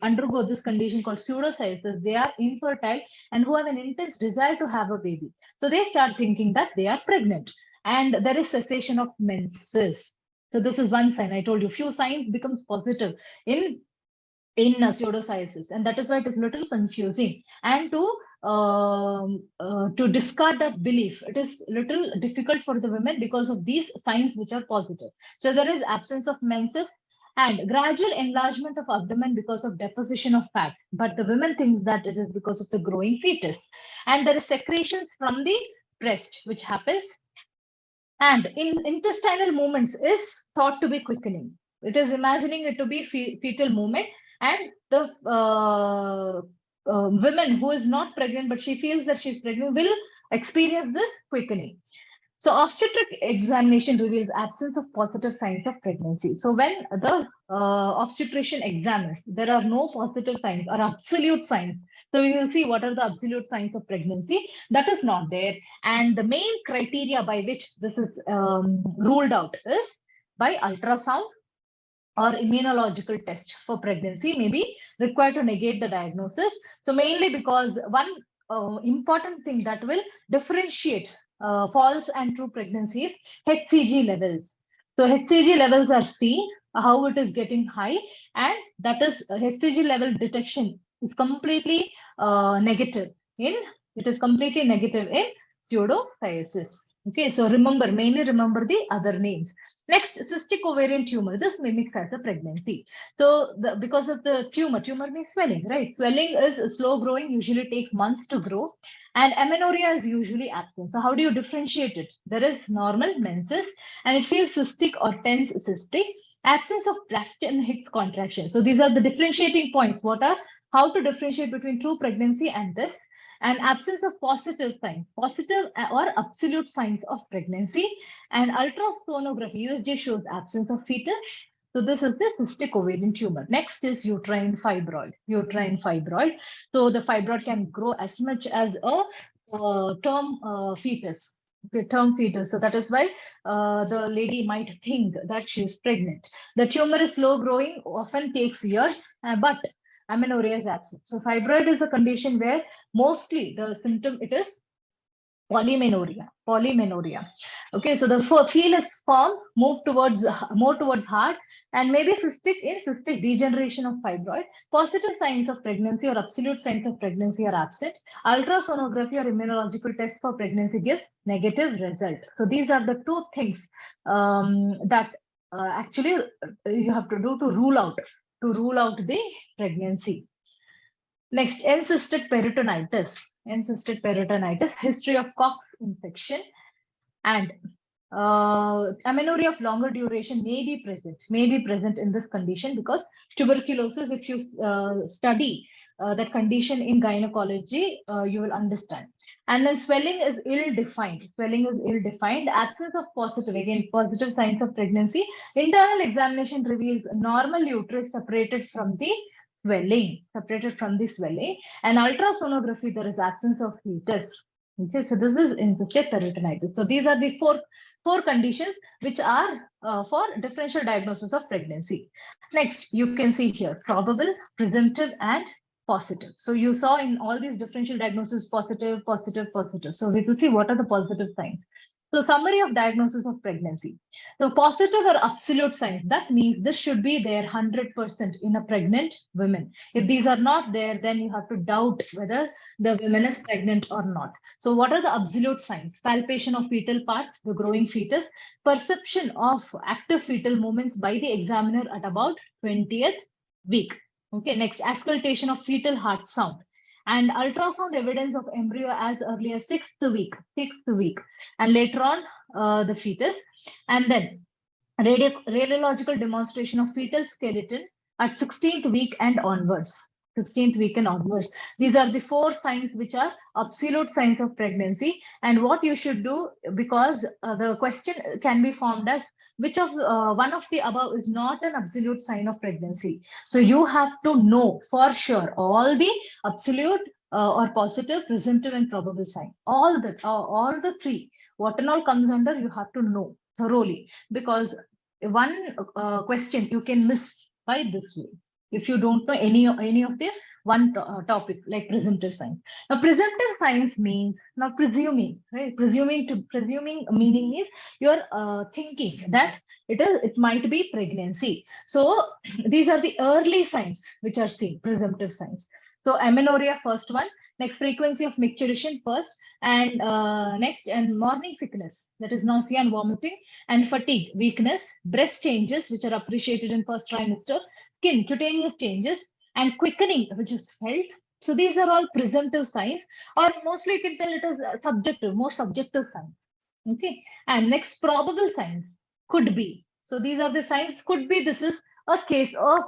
undergo this condition called pseudocyesis, they are infertile and who have an intense desire to have a baby. So they start thinking that they are pregnant, and there is cessation of menses. So this is one sign. I told you, few signs becomes positive in pseudocyesis, and that is why it is little confusing. And to discard that belief, it is little difficult for the women because of these signs which are positive. So there is absence of menses and gradual enlargement of abdomen because of deposition of fat, but the women thinks that it is because of the growing fetus. And there is secretions from the breast which happens, and in intestinal movements is thought to be quickening. It is imagining it to be fetal movement, and the women who is not pregnant but she feels that she's pregnant will experience this quickening. So obstetric examination reveals absence of positive signs of pregnancy. So when the obstetrician examines, there are no positive signs or absolute signs. So we will see what are the absolute signs of pregnancy. That is not there. And the main criteria by which this is ruled out is by ultrasound or immunological test for pregnancy may be required to negate the diagnosis. So mainly because one important thing that will differentiate false and true pregnancies, HCG levels. So HCG levels are seen, how it is getting high, and that is HCG level detection is completely negative in, it is completely negative in pseudocyesis. Okay, so remember, mainly remember the other names. Next, cystic ovarian tumor. This mimics as a pregnancy. So because of the tumor means swelling, right? Swelling is slow growing, usually takes months to grow. And amenorrhea is usually absent. So how do you differentiate it? There is normal menses and it feels cystic or tense cystic. Absence of Braxton Hicks contraction. So these are the differentiating points. How to differentiate between true pregnancy and this? And absence of positive signs, positive or absolute signs of pregnancy, and ultrasonography, USG shows absence of fetus. So this is the cystic ovarian tumor. Next is uterine fibroid. Uterine fibroid. So the fibroid can grow as much as a term fetus. Okay, term fetus. So that is why the lady might think that she is pregnant. The tumor is slow growing, often takes years, but amenorrhea is absent. So fibroid is a condition where mostly the symptom, it is polymenorrhea. Okay, so the feel is firm, more towards hard, and maybe cystic degeneration of fibroid. Positive signs of pregnancy or absolute signs of pregnancy are absent. Ultrasonography or immunological test for pregnancy gives negative result. So these are the two things that actually you have to do to rule out the pregnancy. Next, encysted peritonitis. Encysted peritonitis, history of Cox infection, and amenorrhea of longer duration may be present in this condition, because tuberculosis, if you study that condition in gynecology, you will understand. And then swelling is ill-defined. Absence of positive signs of pregnancy. Internal examination reveals normal uterus separated from the swelling, and ultrasonography, there is absence of fetus. Okay, so this is incystic peritonitis. So these are the four conditions which are for differential diagnosis of pregnancy. Next, you can see here probable, presumptive, and positive. So you saw in all these differential diagnosis positive, positive, positive. So we will see what are the positive signs. So summary of diagnosis of pregnancy. So positive or absolute signs, that means this should be there 100% in a pregnant woman. If these are not there, then you have to doubt whether the woman is pregnant or not. So what are the absolute signs? Palpation of fetal parts, the growing fetus, perception of active fetal movements by the examiner at about 20th week. Okay, next, auscultation of fetal heart sound, and ultrasound evidence of embryo as early as sixth week, and later on the fetus, and then radiological demonstration of fetal skeleton at 16th week and onwards. These are the four signs which are absolute signs of pregnancy. And what you should do, because the question can be formed as which of one of the above is not an absolute sign of pregnancy. So you have to know for sure all the absolute or positive, presumptive, and probable sign. All the three, what and all comes under, you have to know thoroughly, because one question you can miss by this way if you don't know any of the one topic like presumptive signs. Now presumptive signs means, now presuming, right? Presuming meaning is you're thinking that it might be pregnancy. So these are the early signs which are seen, presumptive signs. So amenorrhea, first one. Next, frequency of micturition first, and next, and morning sickness, that is nausea and vomiting, and fatigue, weakness, breast changes which are appreciated in first trimester, skin, cutaneous changes, and quickening which is felt. So these are all presumptive signs, or mostly you can tell it is subjective, more subjective signs. Okay, and next, probable signs, could be. So these are the signs, could be this is a case of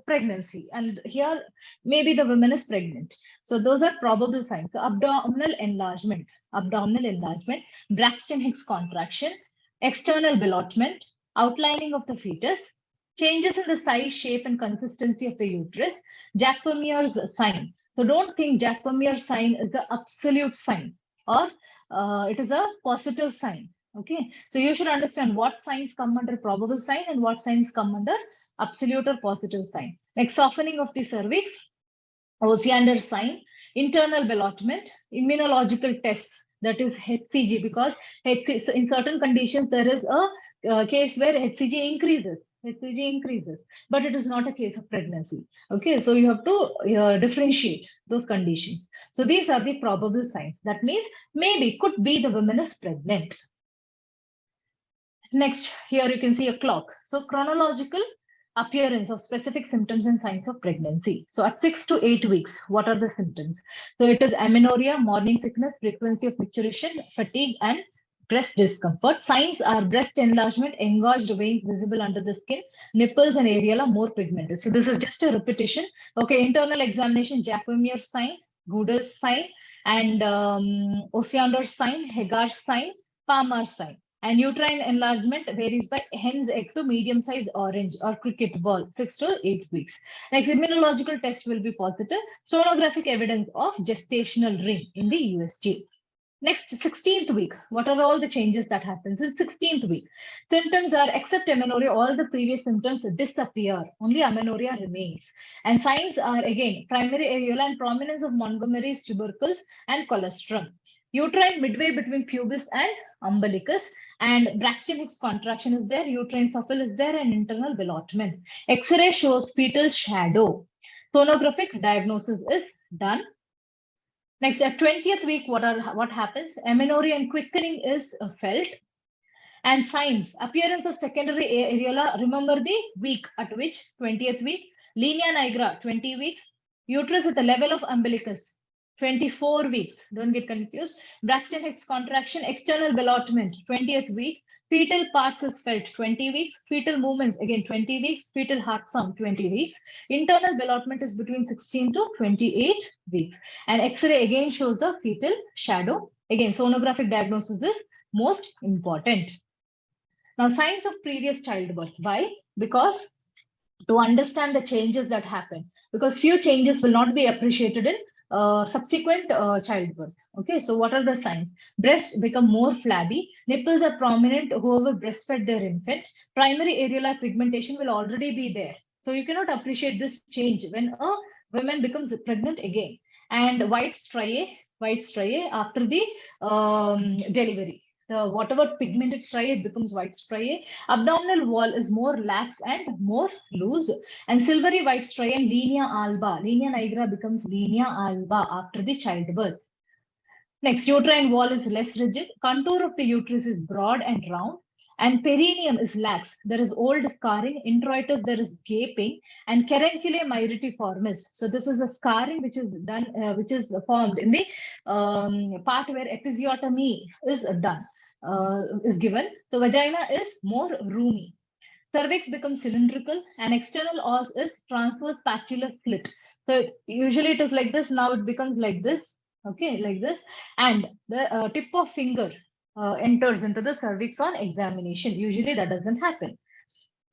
pregnancy, and here maybe the woman is pregnant. So those are probable signs. So abdominal enlargement, Braxton Hicks contraction, external ballotment, outlining of the fetus, changes in the size, shape, and consistency of the uterus, Jack-Permier's sign. So don't think Jack-Permier sign is the absolute sign, or it is a positive sign. Okay, so you should understand what signs come under probable sign and what signs come under absolute or positive sign. Next, softening of the cervix, Osiander's sign, internal ballotment, immunological test, that is HCG, because in certain conditions there is a case where HCG increases, but it is not a case of pregnancy. Okay, so you have to differentiate those conditions. So these are the probable signs. That means maybe, could be the woman is pregnant. Next, here you can see a clock. So chronological appearance of specific symptoms and signs of pregnancy. So at 6 to 8 weeks, what are the symptoms? So it is amenorrhea, morning sickness, frequency of micturition, fatigue, and breast discomfort. Signs are breast enlargement, engorged veins visible under the skin, nipples and areola more pigmented. So this is just a repetition. Okay, internal examination, Jack-Permier's sign, Guder's sign, and Osiander's sign, Hegar's sign, Palmer's sign. And uterine enlargement varies by hen's egg to medium-sized orange or cricket ball, 6 to 8 weeks. Next, immunological test will be positive. Sonographic evidence of gestational ring in the USG. Next, 16th week. What are all the changes that happens in 16th week? Symptoms are, except amenorrhea, all the previous symptoms disappear. Only amenorrhea remains. And signs are, again, primary areola and prominence of Montgomery's tubercles and colostrum. Uterine midway between pubis and umbilicus, and Braxton Hicks contraction is there, uterine focal is there, and internal ballotment. X-ray shows fetal shadow. Sonographic diagnosis is done. Next, at 20th week, what happens? Amenorrhea and quickening is felt. And signs, appearance of secondary areola, remember the week at which, 20th week, linea nigra, 20 weeks, uterus at the level of umbilicus, 24 weeks. Don't get confused. Braxton Hicks contraction, external ballotment, 20th week. Fetal parts is felt, 20 weeks. Fetal movements, again, 20 weeks. Fetal heart sound, 20 weeks. Internal ballotment is between 16 to 28 weeks. And X-ray again shows the fetal shadow. Again, sonographic diagnosis is most important. Now, signs of previous childbirth. Why? Because to understand the changes that happen, because few changes will not be appreciated in subsequent childbirth. Okay, so what are the signs? Breasts become more flabby, nipples are prominent, whoever breastfed their infant. Primary areolar pigmentation will already be there. So you cannot appreciate this change when a woman becomes pregnant again. And white striae after the delivery. The whatever pigmented striae, it becomes white striae. Abdominal wall is more lax and more loose. And silvery white striae and linea alba. Linea nigra becomes linea alba after the childbirth. Next, uterine wall is less rigid. Contour of the uterus is broad and round. And perineum is lax. There is old scarring. Introitus, there is gaping. And carunculae myrtiformis. So this is a scarring which is done, which is formed in the part where episiotomy is done, is given. So vagina is more roomy. Cervix becomes cylindrical and external os is transverse papular slit. So usually it is like this. Now it becomes like this. Okay, like this. And the tip of finger enters into the cervix on examination. Usually that doesn't happen.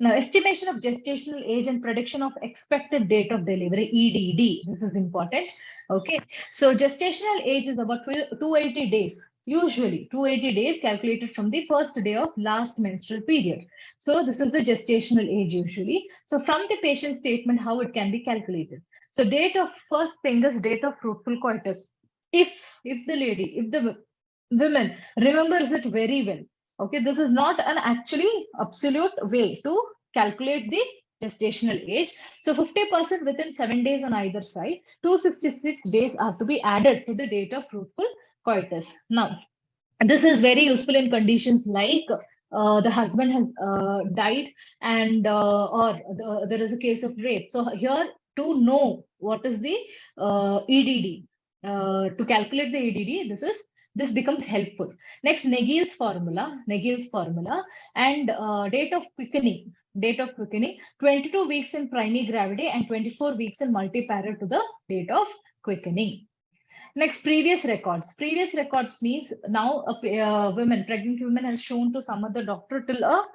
Now, estimation of gestational age and prediction of expected date of delivery, EDD. This is important. Okay, so gestational age is about 280 days. Usually 280 days calculated from the first day of last menstrual period. So this is the gestational age usually. So from the patient statement, how it can be calculated. So date of first thing is date of fruitful coitus. If the women remembers it very well. Okay, this is not an actually absolute way to calculate the gestational age. So 50% within 7 days on either side, 266 days are to be added to the date of fruitful coitus. Now, this is very useful in conditions like the husband has died and there is a case of rape. So here to know what is the EDD, to calculate the EDD, this becomes helpful. Next, Naegele's formula, and date of quickening. 22 weeks in primi-gravidae and 24 weeks in multiparate to the date of quickening. Next, previous records. Previous records means now a pregnant woman has shown to some other doctor till a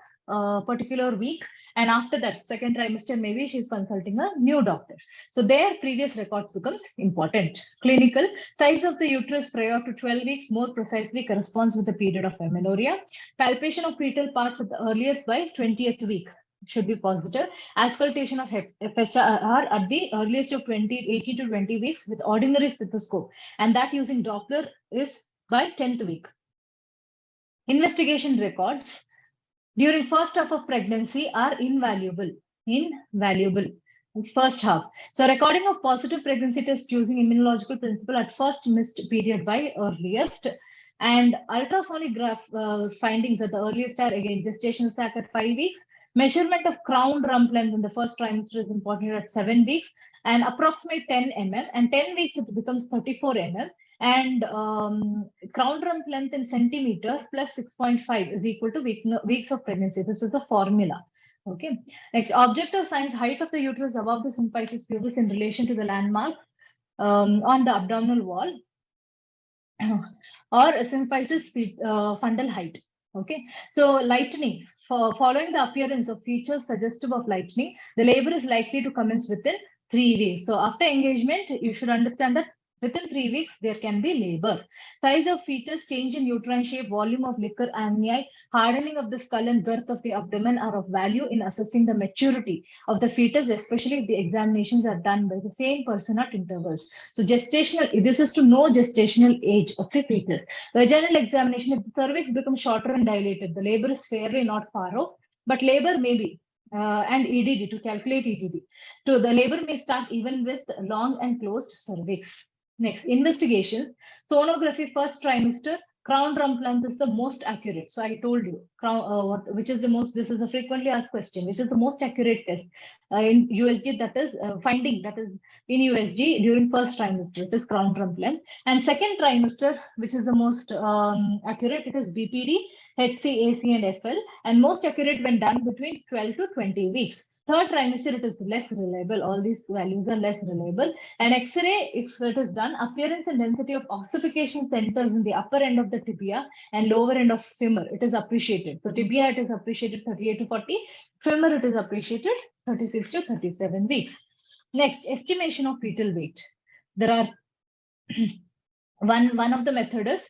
particular week, and after that second trimester maybe she's consulting a new doctor. So their previous records becomes important. Clinical size of the uterus prior to 12 weeks more precisely corresponds with the period of amenorrhea. Palpation of fetal parts at the earliest by 20th week should be positive. Auscultation of FSR at the earliest of 18 to 20 weeks with ordinary stethoscope, and that using Doppler is by 10th week. Investigation records during first half of pregnancy are invaluable. First half. So recording of positive pregnancy test using immunological principle at first missed period by earliest. And ultrasonograph findings at the earliest are again gestational sac at 5 weeks. Measurement of crown rump length in the first trimester is important at 7 weeks and approximate 10 mm, and 10 weeks it becomes 34 mm, and crown rump length in centimeter plus 6.5 is equal to weeks of pregnancy. This is the formula. Okay. Next, objective signs: height of the uterus above the symphysis pubis in relation to the landmark on the abdominal wall or symphysis fundal height. Okay. So lightening. Following the appearance of features suggestive of lightening, the labor is likely to commence within 3 weeks. So after engagement, you should understand that within 3 weeks, there can be labor. Size of fetus, change in uterine shape, volume of liquor amnion, hardening of the skull and girth of the abdomen are of value in assessing the maturity of the fetus, especially if the examinations are done by the same person at intervals. So gestational, this is to know gestational age of the fetus. Vaginal examination, if the cervix becomes shorter and dilated, the labor is fairly not far off, but labor may be and EDD, to calculate EDD. So the labor may start even with long and closed cervix. Next, investigations. Sonography first trimester, crown rump length is the most accurate. So I told you, which is the most, this is a frequently asked question, which is the most accurate test in USG, that is finding, that is in USG during first trimester, it is crown rump length. And second trimester, which is the most accurate, it is BPD, HC, AC, and FL, and most accurate when done between 12 to 20 weeks. Third trimester, it is less reliable. All these values are less reliable. And X-ray, if it is done, appearance and density of ossification centers in the upper end of the tibia and lower end of femur, it is appreciated. So tibia, it is appreciated 38 to 40. Femur, it is appreciated 36 to 37 weeks. Next, estimation of fetal weight. There are one of the method is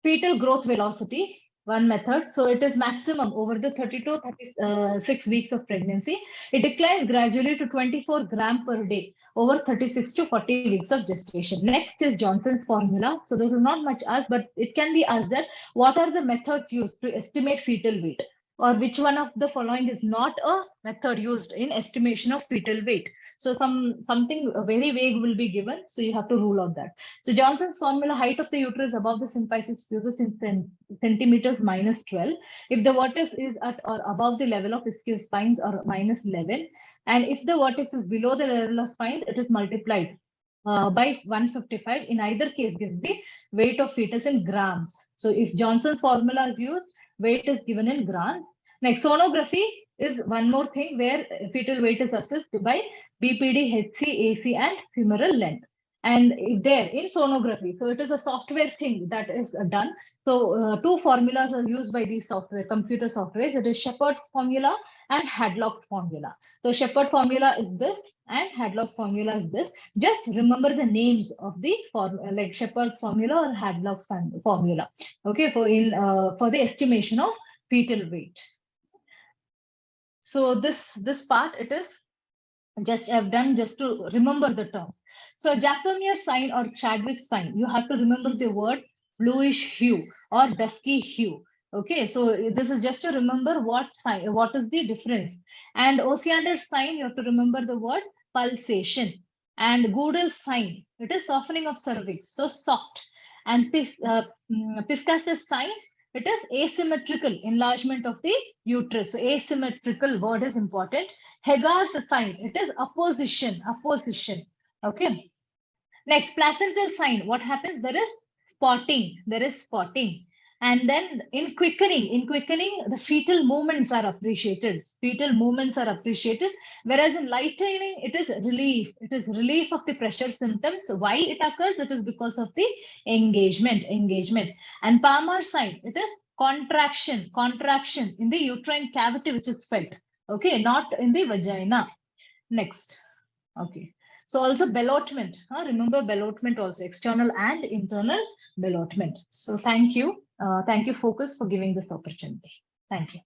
fetal growth velocity. One method. So it is maximum over the 30 to 36 weeks of pregnancy. It declines gradually to 24 grams per day over 36 to 40 weeks of gestation. Next is Johnson's formula. So this is not much asked, but it can be asked that what are the methods used to estimate fetal weight, or which one of the following is not a method used in estimation of fetal weight. So something very vague will be given. So you have to rule out that. So Johnson's formula, height of the uterus above the symphysis uses in centimeters minus 12. If the vertex is at or above the level of ischial spines, or minus 11. And if the vertex is below the level of spine, it is multiplied by 155. In either case, gives the weight of fetus in grams. So if Johnson's formula is used, weight is given in grams. Next, sonography is one more thing where fetal weight is assessed by BPD, HC, AC, and femoral length. And there in sonography, so it is a software thing that is done. So two formulas are used by these software, computer softwares. It is Shepard's formula and Hadlock's formula. So Shepard formula is this, and Hadlock's formula is this. Just remember the names of the formula, like Shepard's formula or Hadlock's formula. Okay, for the estimation of fetal weight. So this part, it is just I've done just to remember the terms. So Jacomere sign or Chadwick's sign, you have to remember the word bluish hue or dusky hue. Okay, so this is just to remember what sign, what is the difference. And Osiander's sign, you have to remember the word pulsation. And Goodell's sign, it is softening of cervix, so soft. And Piscas's sign, it is asymmetrical enlargement of the uterus. So asymmetrical word is important. Hagar's sign, it is opposition. Okay. Next, placental sign, what happens? There is spotting. And then in quickening, the fetal movements are appreciated. Whereas in lightening, it is relief. It is relief of the pressure symptoms. Why it occurs? It is because of the engagement. And Palmer's sign, it is contraction in the uterine cavity, which is felt. Okay, not in the vagina. Next. Okay. So also bellotment. Remember bellotment also, external and internal bellotment. So thank you. Thank you, Focus, for giving this opportunity. Thank you.